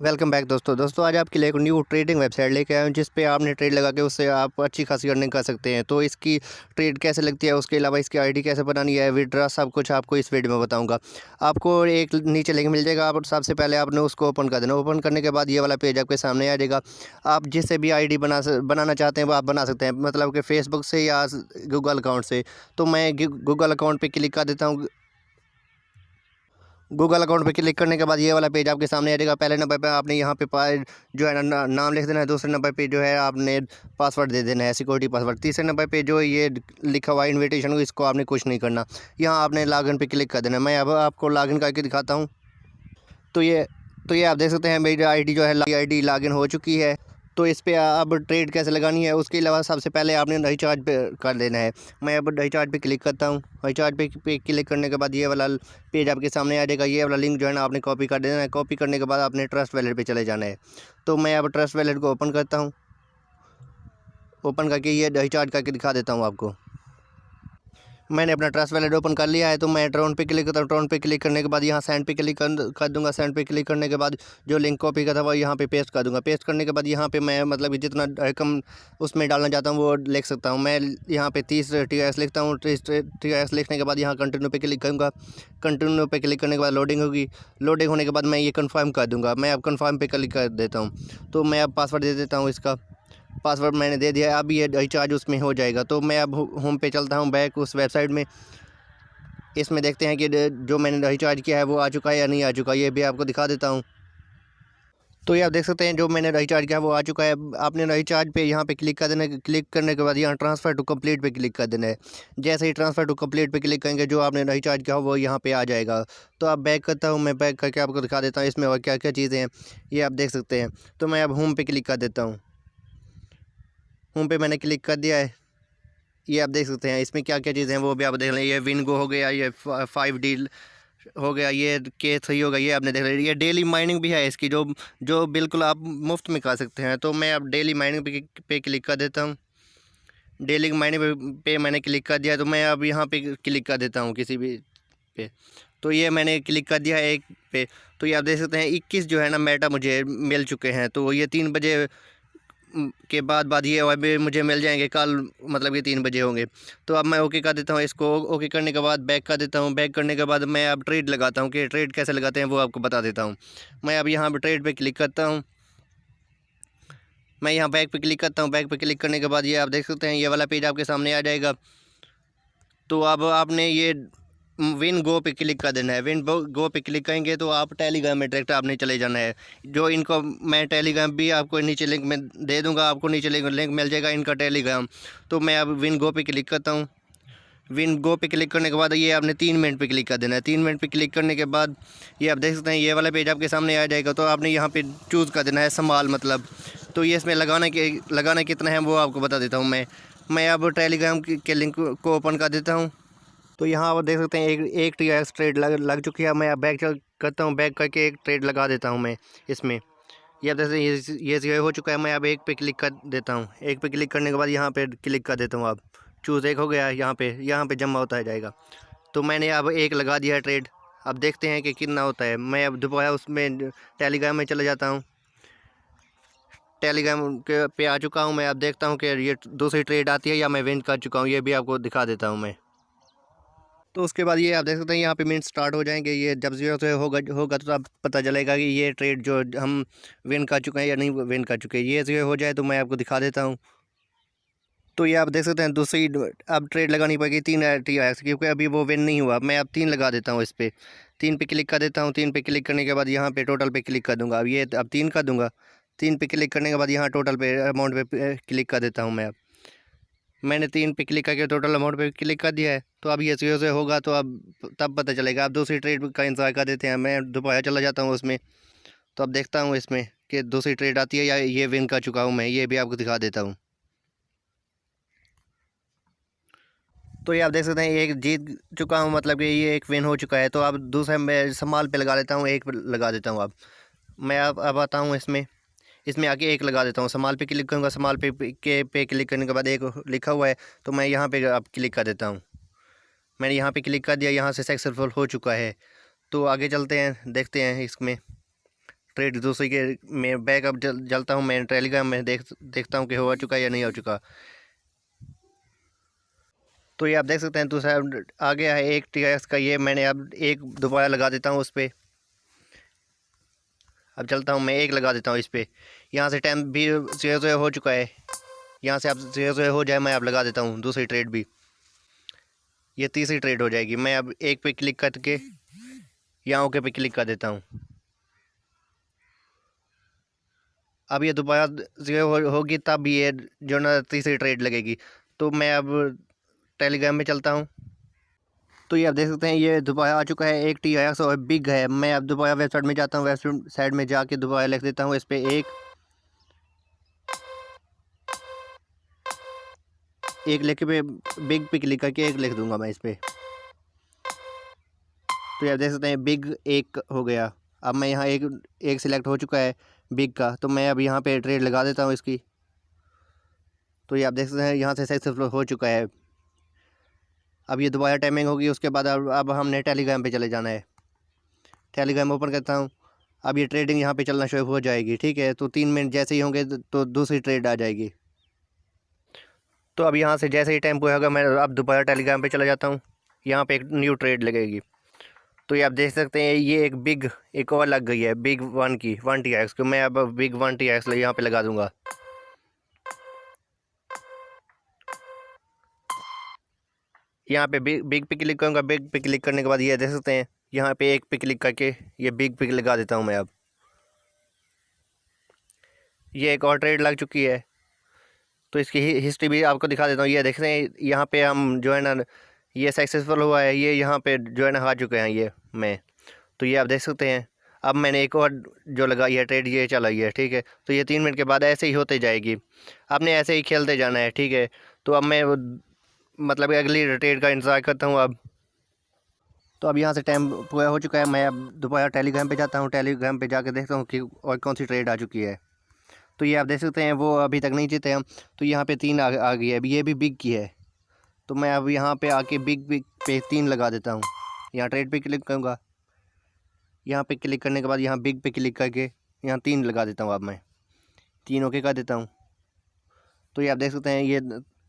Welcome back दोस्तों आज आपके लिए एक न्यू ट्रेडिंग वेबसाइट लेके आया हूँ जिस पे आपने ट्रेड लगा के उससे आप अच्छी खासी अर्निंग कर सकते हैं। तो इसकी ट्रेड कैसे लगती है, उसके अलावा इसकी आईडी कैसे बनानी है, विड्रॉ, सब कुछ आपको इस वीडियो में बताऊंगा। आपको एक नीचे लिंक मिल जाएगा। आप सबसे पहले आपने उसको ओपन कर देना। ओपन करने के बाद ये वाला पेज आपके सामने आ जाएगा। आप जिससे भी आई डी बनाना चाहते हैं वो आप बना सकते हैं, मतलब कि फेसबुक से या गूगल अकाउंट से। तो मैं गूगल अकाउंट पर क्लिक कर देता हूँ। गूगल अकाउंट पे क्लिक करने के बाद ये वाला पेज आपके सामने आ जाएगा। पहले नंबर पे आपने यहाँ पे जो है ना नाम लिख देना है। दूसरे नंबर पे जो है आपने पासवर्ड दे देना है, सिक्योरिटी पासवर्ड। तीसरे नंबर पे जो ये लिखा हुआ है इन्विटेशन, इसको आपने कुछ नहीं करना। यहाँ आपने लॉगिन पे क्लिक कर देना। मैं अब आपको लॉगिन करके दिखाता हूँ। तो ये आप देख सकते हैं मेरी आईडी जो है आईडी लॉगिन हो चुकी है। तो इस पे अब ट्रेड कैसे लगानी है, उसके अलावा सबसे पहले आपने रिचार्ज पे कर देना है। मैं अब रिचार्ज पे क्लिक करता हूँ। रिचार्ज पे क्लिक करने के बाद ये वाला पेज आपके सामने आ जाएगा। ये वाला लिंक जो है ना आपने कॉपी कर देना है। कॉपी करने के बाद आपने ट्रस्ट वैलेट पे चले जाना है। तो मैं अब ट्रस्ट वैलेट को ओपन करता हूँ। ओपन करके ये रिचार्ज करके दिखा देता हूँ आपको। मैंने अपना ट्रस्ट वैलेट ओपन कर लिया है। तो मैं ट्रोन पे क्लिक करता हूँ। ट्रोन पे क्लिक करने के बाद यहाँ सेंड पे क्लिक कर दूँगा। सेंड पे क्लिक करने के बाद जो लिंक कॉपी का था वो यहाँ पे पेस्ट कर दूँगा। पेस्ट करने के बाद यहाँ पे मैं मतलब जितना रकम उसमें डालना चाहता हूँ वो लिख सकता हूँ। मैं यहाँ पे 30 TRX लिखता हूँ। 30 TRX लिखने के बाद यहाँ कंटिन्यू पे क्लिक करूँगा। कंटिन्यू पे क्लिक करने के बाद लोडिंग होगी। लोडिंग होने के बाद मैं ये कन्फर्म कर दूँगा। मैं अब कन्फर्म पे क्लिक कर देता हूँ। तो मैं अब पासवर्ड दे देता हूँ। इसका पासवर्ड मैंने दे दिया है। अब ये रिचार्ज उसमें हो जाएगा। तो मैं अब होम पे चलता हूँ, बैक उस वेबसाइट में। इसमें देखते हैं कि जो मैंने रिचार्ज किया है वो आ चुका है या नहीं आ चुका, ये भी आपको दिखा देता हूँ। तो ये आप देख सकते हैं जो मैंने रिचार्ज किया है वो आ चुका है। आपने रिचार्ज पे यहाँ पे क्लिक कर देना है। क्लिक करने के बाद यहाँ ट्रांसफ़र टू कंप्लीट पे क्लिक कर देना है। जैसे ही ट्रांसफ़र टू कंप्लीट पे क्लिक करेंगे जो आपने रिचार्ज किया हो वो यहाँ पे आ जाएगा। तो अब बैक करता हूँ। मैं बैक करके आपको दिखा देता हूँ इसमें और क्या क्या चीज़ें हैं, ये आप देख सकते हैं। तो मैं अब होम पे क्लिक कर देता हूँ। होम पे मैंने क्लिक कर दिया है। ये आप देख सकते हैं इसमें क्या क्या चीज़ें हैं वो भी आप देख लें। ये विनगो हो गया, ये 5D हो गया, ये K3 हो गया, ये आपने देख लिया। ये डेली माइनिंग भी है इसकी, जो जो बिल्कुल आप मुफ्त में कर सकते हैं। तो मैं अब डेली माइनिंग पे क्लिक कर देता हूँ। डेली माइनिंग पे मैंने क्लिक कर दिया। तो मैं अब यहाँ पे क्लिक कर देता हूँ किसी भी पे। तो ये मैंने क्लिक कर दिया है एक पे। तो ये आप देख सकते हैं 21 जो है ना मेटा मुझे मिल चुके हैं। तो ये 3 बजे के बाद ये अभी मुझे मिल जाएंगे कल, मतलब ये 3 बजे होंगे। तो अब मैं ओके कर देता हूँ इसको। ओके करने के बाद बैक कर देता हूँ। बैक करने के बाद मैं अब ट्रेड लगाता हूँ कि ट्रेड कैसे लगाते हैं वो आपको बता देता हूँ। मैं अब यहाँ पर ट्रेड पे क्लिक करता हूँ। मैं यहाँ बैक पे क्लिक करता हूँ। बैक पे क्लिक करने के बाद ये आप देख सकते हैं ये वाला पेज आपके सामने आ जाएगा। तो अब आपने ये विन गो पे क्लिक कर देना है। विन गो पे क्लिक करेंगे तो आप टेलीग्राम में डायरेक्ट आपने चले जाना है। जो इनको मैं टेलीग्राम भी आपको नीचे लिंक में दे दूंगा, आपको नीचे लिंक मिल जाएगा इनका टेलीग्राम। तो मैं अब विन गो पे क्लिक करता हूँ। विन गो पे क्लिक करने के बाद ये आपने 3 मिनट पे क्लिक कर देना है। 3 मिनट पे क्लिक करने के बाद ये आप देख सकते हैं ये वाला पेज आपके सामने आ जाएगा। तो आपने यहाँ पे चूज़ कर देना है समाल, मतलब। तो ये इसमें लगाना कितना है वो आपको बता देता हूँ। मैं अब टेलीग्राम के लिंक को ओपन कर देता हूँ। तो यहाँ आप देख सकते हैं एक TRX ट्रेड लग चुकी है। मैं अब बैक करता हूँ। बैक करके एक ट्रेड लगा देता हूँ मैं इसमें। ये आप देख सकते हैं ये ज़ीरो हो चुका है। मैं अब एक पे क्लिक कर देता हूँ। एक पे क्लिक करने के बाद यहाँ पे क्लिक कर देता हूँ। अब चूज़ एक हो गया है। यहाँ पे जमा होता है जाएगा। तो मैंने अब एक लगा दिया है ट्रेड। अब देखते हैं कि कितना होता है। मैं अब दोबारा उसमें टेलीग्राम में चला जाता हूँ। टेलीग्राम के पे आ चुका हूँ मैं। अब देखता हूँ कि ये दूसरी ट्रेड आती है या मैं विन कर चुका हूँ, ये भी आपको दिखा देता हूँ मैं। तो उसके बाद ये आप देख सकते हैं यहाँ पे मिनट स्टार्ट हो जाएंगे। ये जब 0 से होगा तो अब पता चलेगा कि ये ट्रेड जो हम विन कर चुके हैं या नहीं विन कर चुके हैं। ये 0 हो जाए तो मैं आपको दिखा देता हूँ। तो ये आप देख सकते हैं दूसरी अब ट्रेड लगानी पड़ेगी 3 TRX, क्योंकि अभी वो विन नहीं हुआ। मैं अब 3 लगा देता हूँ इस पर। 3 पे क्लिक कर देता हूँ। 3 पे क्लिक करने के बाद यहाँ पे टोटल पे क्लिक कर दूँगा। अब 3 कर दूँगा। 3 पे क्लिक करने के बाद यहाँ टोटल पे अमाउंट पे क्लिक कर देता हूँ मैं। अब मैंने 3 पे क्लिक करके टोटल अमाउंट पे क्लिक कर दिया है। तो अब ये 0 से होगा तो अब तब पता चलेगा। अब दूसरी ट्रेड का इंतज़ार कर देते हैं। मैं दोबारा चला जाता हूँ उसमें। तो अब देखता हूँ इसमें कि दूसरी ट्रेड आती है या ये विन कर चुका हूँ मैं, ये भी आपको दिखा देता हूँ। तो ये आप देख सकते हैं एक जीत चुका हूँ, मतलब कि ये एक विन हो चुका है। तो अब दूसरा मैं संभाल पे लगा लेता हूँ, एक लगा देता हूँ। अब मैं अब आता हूँ इसमें। इसमें आके एक लगा देता हूँ। समाल पे क्लिक करूँगा। समाल पे क्लिक करने के बाद एक लिखा हुआ है तो मैं यहाँ पे अब क्लिक कर देता हूँ। मैंने यहाँ पे क्लिक कर दिया। यहाँ से सक्सेसफुल हो चुका है। तो आगे चलते हैं, देखते हैं इसमें ट्रेड दूसरी के मैं बैकअप जलता हूँ, मैं टेलीग्राम में देखता हूँ कि हो चुका या नहीं हो चुका। तो ये आप देख सकते हैं दूसरा आ गया है एक TRX का। ये मैंने अब एक दोबारा लगा देता हूँ उस पर। अब चलता हूँ, मैं एक लगा देता हूँ इस पर। यहाँ से टाइम भी 0 हो चुका है। यहाँ से अब 0 हो जाए मैं अब लगा देता हूँ दूसरी ट्रेड भी। ये तीसरी ट्रेड हो जाएगी। मैं अब एक पे क्लिक करके यहाँ ओके पे क्लिक कर देता हूँ। अब ये दोबारा 0 होगी तब ये जो ना तीसरी ट्रेड लगेगी। तो मैं अब टेलीग्राम में चलता हूँ। तो ये आप देख सकते हैं ये दोबारा आ चुका है एक TRX और बिग है। मैं अब दोबारा वेबसाइट में जाता हूँ, वेबसाइट में जाके दोबारा लिख देता हूँ इस पर एक लिख पे बिग पे क्लिक करके एक लिख दूंगा मैं इस पर। तो ये आप देख सकते हैं बिग एक हो गया। अब मैं यहाँ एक सिलेक्ट हो चुका है बिग का। तो मैं अब यहाँ पे ट्रेड लगा देता हूँ इसकी। तो ये आप देख सकते हैं यहाँ से सक्सेसफुल हो चुका है। अब ये दोबारा टाइमिंग होगी, उसके बाद अब हमने टेलीग्राम पे चले जाना है। टेलीग्राम ओपन करता हूँ। अब ये ट्रेडिंग यहाँ पे चलना शुरू हो जाएगी। ठीक है, तो 3 मिनट जैसे ही होंगे तो दूसरी ट्रेड आ जाएगी। तो अब यहाँ से जैसे ही टाइम पूरा होगा मैं अब दोबारा टेलीग्राम पे चला जाता हूँ। यहाँ पे एक न्यू ट्रेड लगेगी। तो ये आप देख सकते हैं ये एक और लग गई है बिग 1 की 1 TRX को। मैं अब बिग 1 TRX यहाँ पे लगा दूंगा। यहाँ पे बिग पे क्लिक करूँगा। बिग पे क्लिक करने के बाद ये देख सकते हैं यहाँ पे एक पे क्लिक करके ये बिग पे लगा देता हूँ मैं। अब ये एक और ट्रेड लग चुकी है। तो इसकी हिस्ट्री भी आपको दिखा देता हूँ। ये देख रहे हैं यहाँ पे हम जो है ना ये सक्सेसफुल हुआ है। ये यहाँ पे जो है ना आ चुके हैं ये मैं। तो ये आप देख सकते हैं अब मैंने एक और जो लगाई है ट्रेड ये चलाई है। ठीक है, तो ये 3 मिनट के बाद ऐसे ही होते जाएगी। आपने ऐसे ही खेलते जाना है। ठीक है, तो अब मैं मतलब अगली ट्रेड का इंतज़ार करता हूँ अब। तो अब यहाँ से टाइम पूरा हो चुका है। मैं अब दोबारा टेलीग्राम पे जाता हूँ। टेलीग्राम पे जाकर देखता हूँ कि और कौन सी ट्रेड आ चुकी है। तो ये आप देख सकते हैं वो अभी तक नहीं जीते हम। तो यहाँ पे 3 आ गई है। अभी ये भी बिग की है। तो मैं अब यहाँ पे आके बिग पे 3 लगा देता हूँ। यहाँ ट्रेड पे क्लिक करूँगा। यहाँ पे क्लिक करने के बाद यहाँ बिग पे क्लिक करके यहाँ 3 लगा देता हूँ। अब मैं 3 ओके कर देता हूँ। तो ये आप देख सकते हैं ये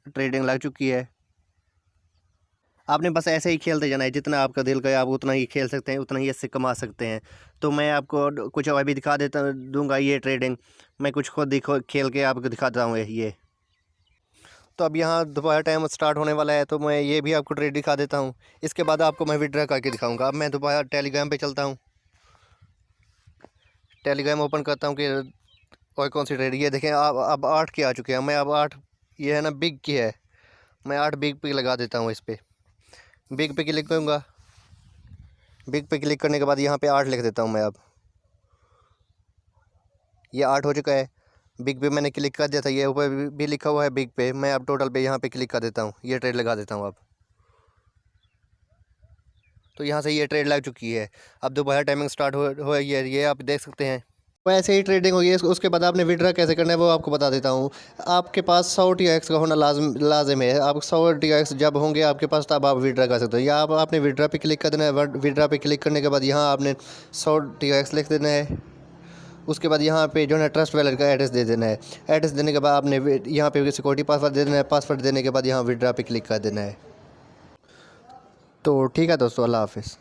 ट्रेडिंग लग चुकी है। आपने बस ऐसे ही खेलते जाना है। जितना आपका दिल करे आप उतना ही खेल सकते हैं, उतना ही इससे कमा सकते हैं। तो मैं आपको कुछ और भी दिखा दूंगा ये ट्रेडिंग। मैं कुछ खुद खेल के आपको दिखाता हूँ ये। तो अब यहाँ दोबारा टाइम स्टार्ट होने वाला है। तो मैं ये भी आपको ट्रेड दिखा देता हूँ। इसके बाद आपको मैं विड्रॉ करके दिखाऊँगा। अब मैं दोबारा टेलीग्राम पर चलता हूँ। टेलीग्राम ओपन करता हूँ कि और कौन सी ट्रेड। ये देखें अब 8 के आ चुके हैं। मैं अब 8 ये है ना बिग की है। मैं 8 बिग पे लगा देता हूँ इस पर। बिग पे क्लिक करूँगा। बिग पे क्लिक करने के बाद यहाँ पे 8 लिख देता हूँ मैं। अब ये 8 हो चुका है। बिग पे मैंने क्लिक कर दिया था। ये ऊपर भी लिखा हुआ है बिग पे। मैं अब टोटल पे यहाँ पे क्लिक कर देता हूँ। ये ट्रेड लगा देता हूँ अब। तो यहाँ से ये ट्रेड लग चुकी है। अब दोबारा टाइमिंग स्टार्ट हो ये आप देख सकते हैं। वैसे ही ट्रेडिंग होगी। उसके बाद आपने विड्रॉ कैसे करना है वो आपको बता देता हूँ। आपके पास 100 TRX का होना लाजिम है। आप 100 TRX जब होंगे आपके पास तब आप विड्रॉ कर सकते हो। या आपने विड्रॉ पे क्लिक कर देना है। विड्रॉ पे क्लिक करने के बाद यहाँ आपने 100 TRX लिख देना है। उसके बाद यहाँ पे जो है ट्रस्ट वैलेट का एड्रेस दे देना है। एड्रेस देने के बाद आपने यहाँ पे सिक्योरिटी पासवर्ड दे देना है। पासवर्ड देने के बाद यहाँ विड्रॉ पे क्लिक कर देना है। तो ठीक है दोस्तों, अल्लाह हाफिज़।